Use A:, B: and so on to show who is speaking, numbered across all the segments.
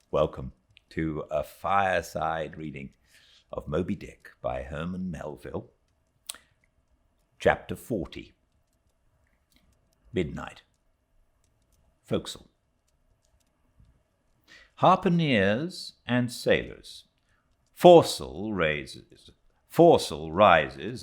A: Welcome to a fireside reading of Moby Dick by Herman Melville. Chapter 40. Midnight. Forecastle. Harpooneers and sailors. Foresail rises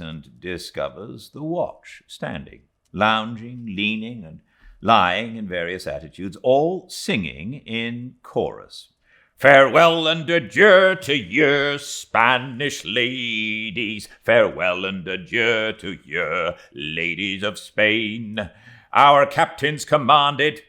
A: and discovers the watch standing, lounging, leaning, and lying in various attitudes, all singing in chorus. Farewell and adieu to you, Spanish ladies. Farewell and adieu to you, ladies of Spain. Our captains commanded.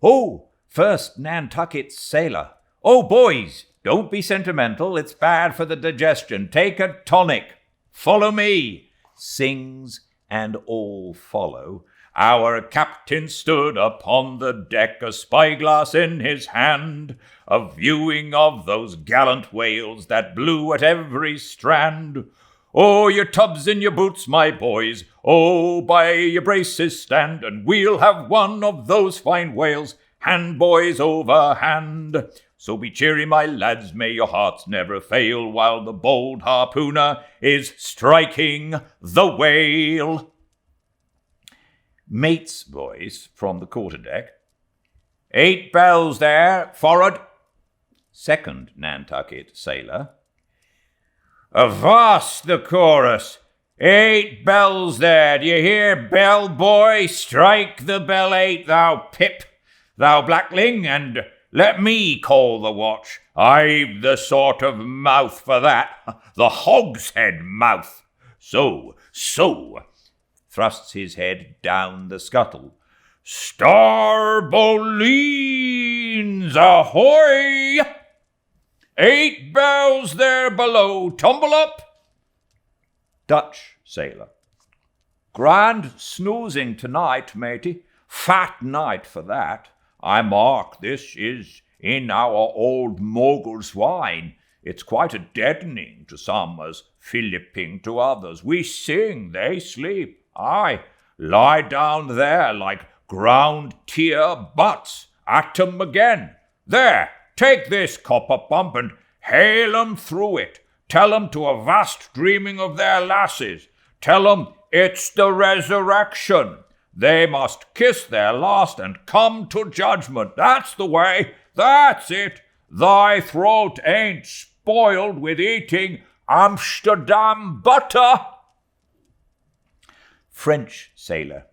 A: Oh, first Nantucket sailor. Oh, boys, don't be sentimental. It's bad for the digestion. Take a tonic. Follow me. Sings, and all follow. Our captain stood upon the deck, a spyglass in his hand, a viewing of those gallant whales that blew at every strand. Oh, your tubs and your boots, my boys, oh, by your braces stand, and we'll have one of those fine whales, hand, boys, over hand. So be cheery, my lads, may your hearts never fail, while the bold harpooner is striking the whale. Mate's voice from the quarterdeck. 8 bells there, forward. Second Nantucket sailor. Avast the chorus. 8 bells there, d'ye hear, bell boy? Strike the bell 8, thou pip, thou blackling, and let me call the watch. I've the sort of mouth for that, the hogshead mouth. So. Thrusts his head down the scuttle. Starbolines, ahoy! 8 bells there below, tumble up. Dutch sailor. Grand snoozing tonight, matey. Fat night for that. I mark this is in our old mogul's wine. It's quite a deadening to some as filliping to others. We sing, they sleep. Aye, lie down there like ground tier butts. At 'em again. There, take this, copper bump, and hail 'em through it. Tell 'em to avast dreaming of their lasses. Tell 'em it's the resurrection. They must kiss their last and come to judgment. That's the way. That's it. Thy throat ain't spoiled with eating Amsterdam butter. French sailor.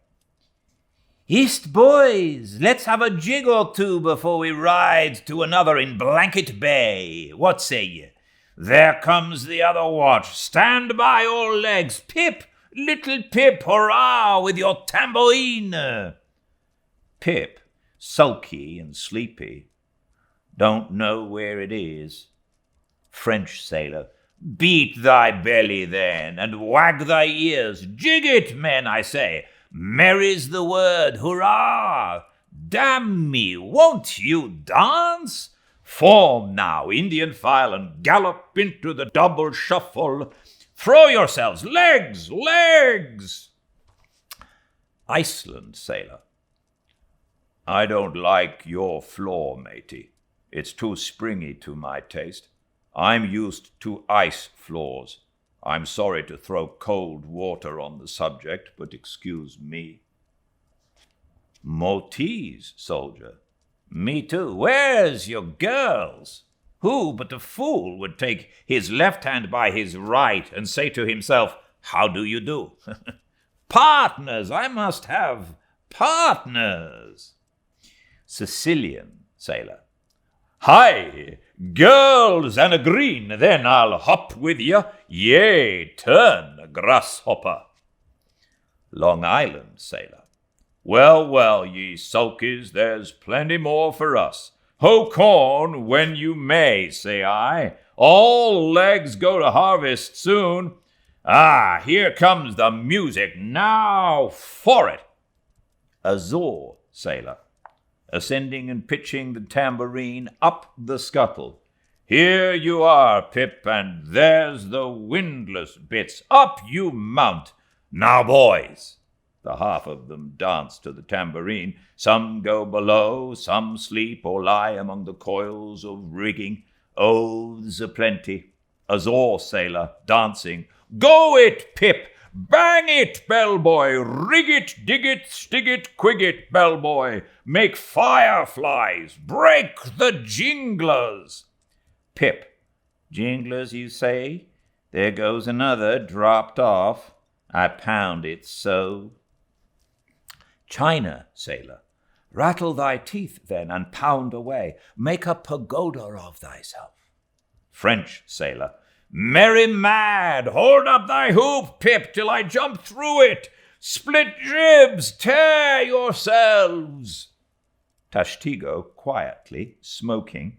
A: East, boys, let's have a jig or two before we ride to another in Blanket Bay. What say ye? There comes the other watch. Stand by, all legs. Pip, little Pip, hurrah with your tambourine. Pip, sulky and sleepy, don't know where it is. French sailor. Beat thy belly then, and wag thy ears. Jig it, men, I say. Merry's the word, hurrah! Damn me, won't you dance? Form now, Indian file, and gallop into the double shuffle. Throw yourselves, legs, legs! Iceland sailor. I don't like your floor, matey. It's too springy to my taste. I'm used to ice floors. I'm sorry to throw cold water on the subject, but excuse me. Maltese soldier. Me too. Where's your girls? Who but a fool would take his left hand by his right and say to himself, how do you do? Partners, I must have partners. Sicilian sailor. Hi, girls and a green, then I'll hop with you. Yea, turn, grasshopper. Long Island sailor. Well, ye sulkies, there's plenty more for us. Hoe corn when you may, say I. All legs go to harvest soon. Ah, here comes the music. Now for it. Azore sailor. Ascending and pitching the tambourine up the scuttle. Here you are, Pip, and there's the windlass bits. Up you mount. Now, boys. The half of them dance to the tambourine. Some go below, some sleep or lie among the coils of rigging. Oaths aplenty. Azore sailor, dancing. Go it, Pip! Bang it, bellboy! Rig it, dig it, stig it, quig it, bellboy! Make fireflies! Break the jinglers! Pip, jinglers, you say? There goes another, dropped off. I pound it so. China sailor, rattle thy teeth then, and pound away. Make a pagoda of thyself. French sailor, merry mad, hold up thy hoop, Pip, till I jump through it. Split jibs, tear yourselves. Tashtigo, quietly, smoking.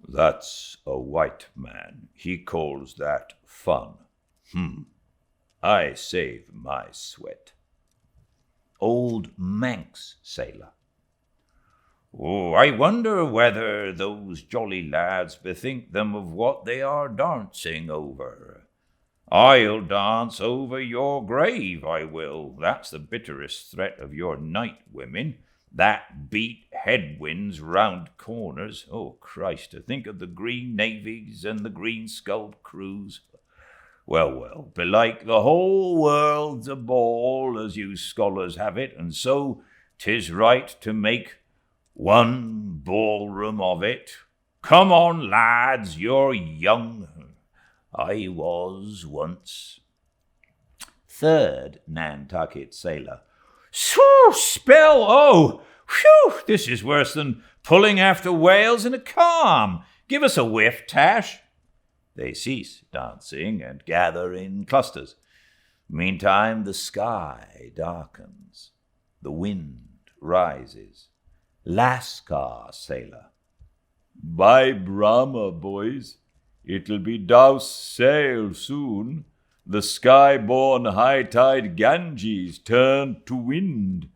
A: That's a white man. He calls that fun. I save my sweat. Old Manx sailor. Oh, I wonder whether those jolly lads bethink them of what they are dancing over. I'll dance over your grave, I will. That's the bitterest threat of your night women. That beat headwinds round corners. Oh, Christ, to think of the green navies and the green-sculled crews. Well, belike the whole world's a ball, as you scholars have it, and so 'tis right to make one ballroom of it. Come on, lads, you're young. I was once. Third Nantucket sailor. Shoo, spell, oh, whew, this is worse than pulling after whales in a calm. Give us a whiff, Tash. They cease dancing and gather in clusters. Meantime, the sky darkens. The wind rises. Lascar sailor. By Brahma, boys, it'll be douse sail soon. The sky-born high-tide Ganges turned to wind.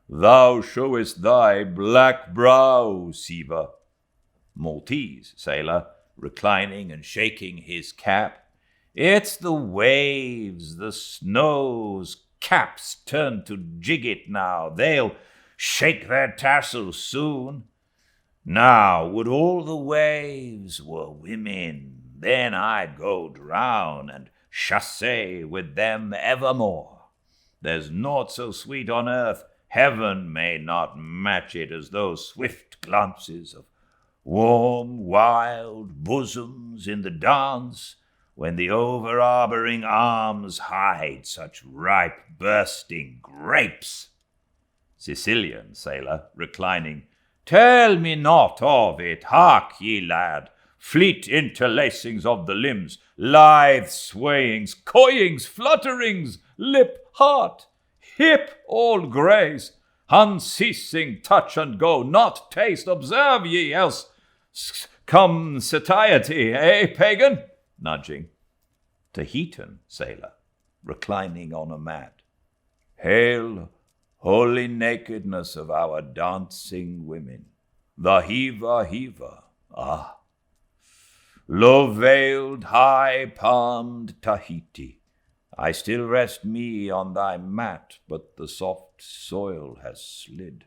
A: Thou showest thy black brow, Siva. Maltese sailor, reclining and shaking his cap. It's the waves, the snows, caps turn to jigget now. They'll shake their tassels soon. Now, would all the waves were women, then I'd go drown and chasse with them evermore. There's naught so sweet on earth, heaven may not match it, as those swift glances of warm, wild bosoms in the dance, when the over-arboring arms hide such ripe, bursting grapes. Sicilian sailor, reclining. Tell me not of it, hark ye, lad. Fleet interlacings of the limbs, lithe swayings, coyings, flutterings, lip, heart, hip, all grace, unceasing touch and go, not taste, observe ye, else come satiety, pagan? Nudging. Tahitan sailor, reclining on a mat. Hail, holy nakedness of our dancing women, the Hiva, ah. Low-veiled, high-palmed Tahiti, I still rest me on thy mat, but the soft soil has slid.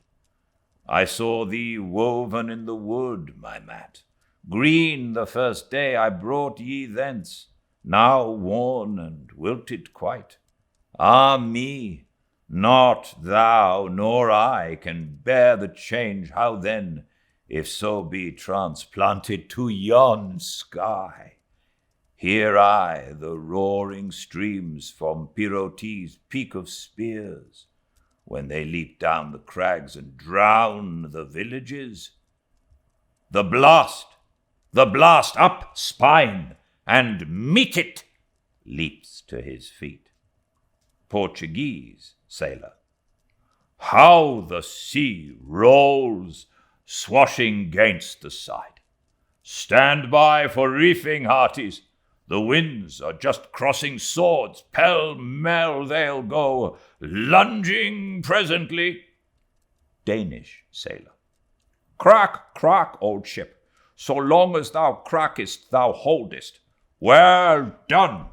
A: I saw thee woven in the wood, my mat, green the first day I brought ye thence, now worn and wilted quite. Ah me, not thou nor I can bear the change. How then, if so be transplanted to yon sky? Hear I the roaring streams from Pirote's peak of spears, when they leap down the crags and drown the villages? The blast, up spine, and meet it, leaps to his feet. Portuguese sailor. How the sea rolls, swashing gainst the side. Stand by for reefing, hearties. The winds are just crossing swords. Pell-mell they'll go, lunging presently. Danish sailor. Crack, crack, old ship. So long as thou crackest, thou holdest. Well done.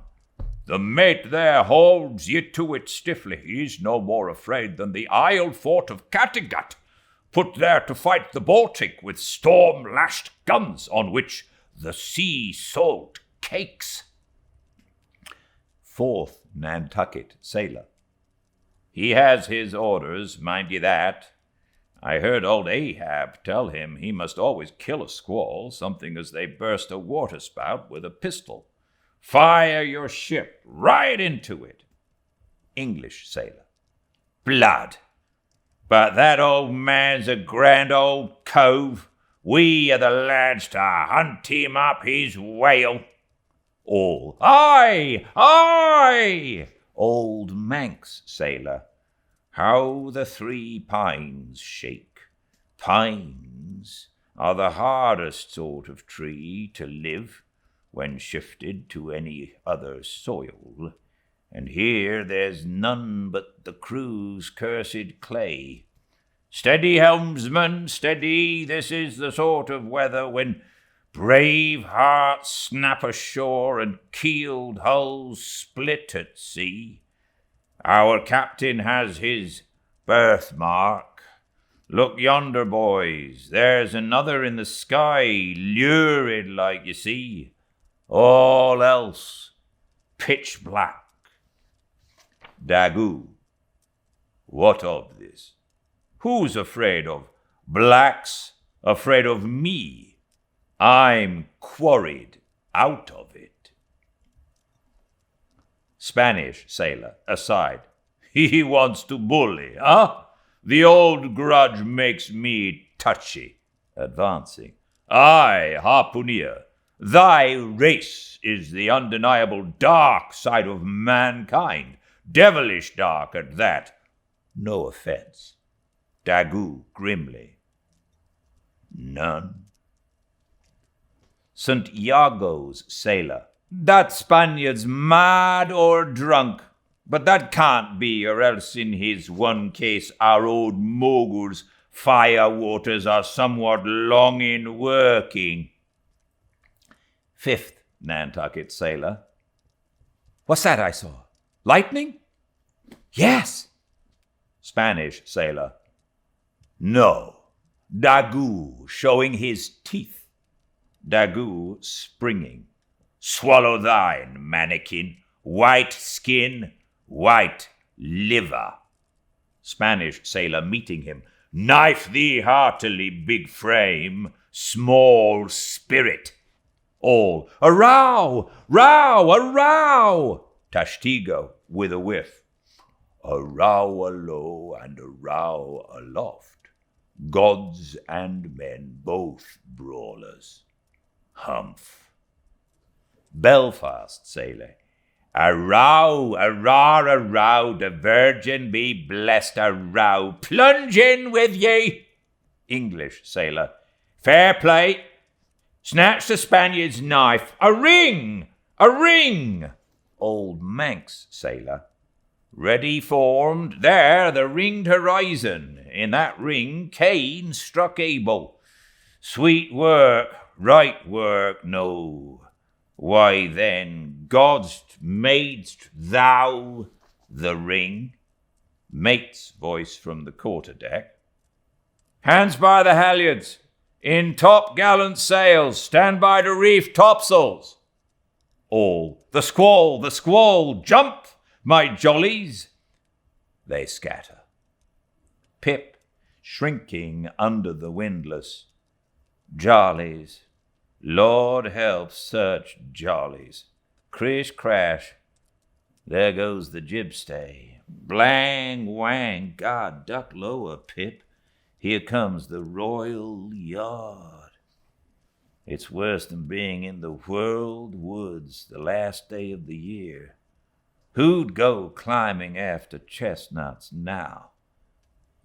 A: The mate there holds ye to it stiffly. He's no more afraid than the Isle fort of Kattegat, put there to fight the Baltic with storm-lashed guns on which the sea salt cakes. 4th Nantucket sailor. He has his orders, mind ye that. I heard old Ahab tell him he must always kill a squall, something as they burst a waterspout with a pistol. Fire your ship right into it. English sailor. Blood! But that old man's a grand old cove. We are the lads to hunt him up his whale. All. Aye! Aye! Old Manx sailor. How the 3 pines shake. Pines are the hardest sort of tree to live when shifted to any other soil, and here there's none but the crew's cursed clay. Steady, helmsman, steady, this is the sort of weather when brave hearts snap ashore and keeled hulls split at sea. Our captain has his birthmark. Look yonder, boys, there's another in the sky, lurid like you see. All else pitch black. Daggoo. What of this? Who's afraid of blacks? Afraid of me? I'm quarried out of it. Spanish sailor, aside. He wants to bully, huh? The old grudge makes me touchy. Advancing. Aye, harpooner. Thy race is the undeniable dark side of mankind, devilish dark at that. No offense. Daggoo grimly. None. St. Iago's sailor. That Spaniard's mad or drunk, but that can't be, or else in his one case our old mogul's fire waters are somewhat long in working. 5th Nantucket sailor. What's that I saw? Lightning? Yes. Spanish sailor. No. Daggoo showing his teeth. Daggoo springing. Swallow thine, mannequin. White skin, white liver. Spanish sailor meeting him. Knife thee heartily, big frame, small spirit. All. A row! Row! A row! Tashtigo with a whiff. A row alow and a row aloft. Gods and men both brawlers. Humph. Belfast sailor. A row, the Virgin be blessed, a row. Plunge in with ye. English sailor. Fair play. Snatch the Spaniard's knife. A ring! A ring! Old Manx sailor. Ready formed. There, the ringed horizon. In that ring, Cain struck Abel. Sweet work, right work, no. Why then, God's madest thou the ring? Mate's voice from the quarterdeck. Hands by the halyards. In top-gallant sails, stand by to reef topsails. All. The squall, jump, my jollies. They scatter. Pip, shrinking under the windlass. Jollies. Lord help such jollies. Crish crash. There goes the jibstay. Blang wang. God, duck lower, Pip. Here comes the royal yard. It's worse than being in the whirled woods the last day of the year. Who'd go climbing after chestnuts now?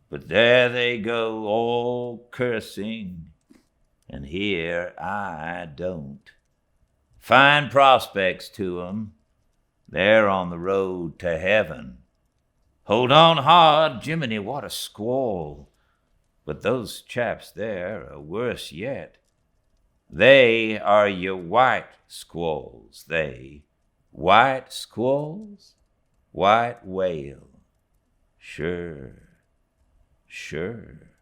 A: But there they go, all cursing, and here I don't. Fine prospects to 'em. They're on the road to heaven. Hold on hard, Jiminy, what a squall. But those chaps there are worse yet. They are your white squalls, they, White squalls, white whale. Sure, sure.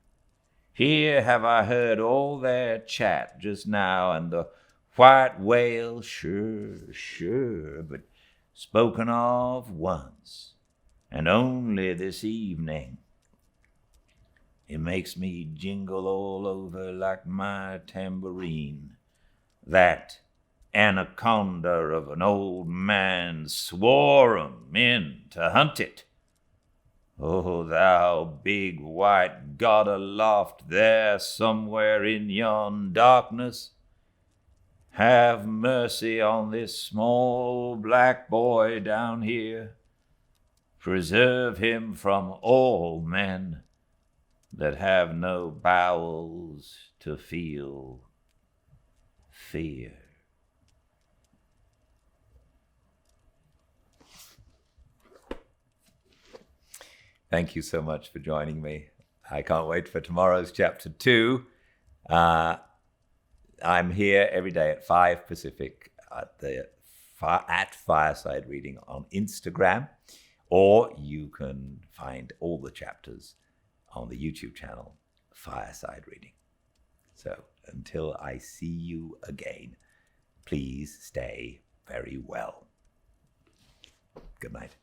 A: Here have I heard all their chat just now, and the white whale, sure, sure, but spoken of once, and only this evening. It makes me jingle all over like my tambourine. That anaconda of an old man swore 'em in to hunt it. Oh, thou big white god aloft there somewhere in yon darkness, have mercy on this small black boy down here. Preserve him from all men that have no bowels to feel fear. Thank you so much for joining me. I can't wait for tomorrow's chapter 2. I'm here every day at 5 Pacific at Fireside Reading on Instagram, or you can find all the chapters on the YouTube channel, Fireside Reading. So until I see you again, please stay very well. Good night.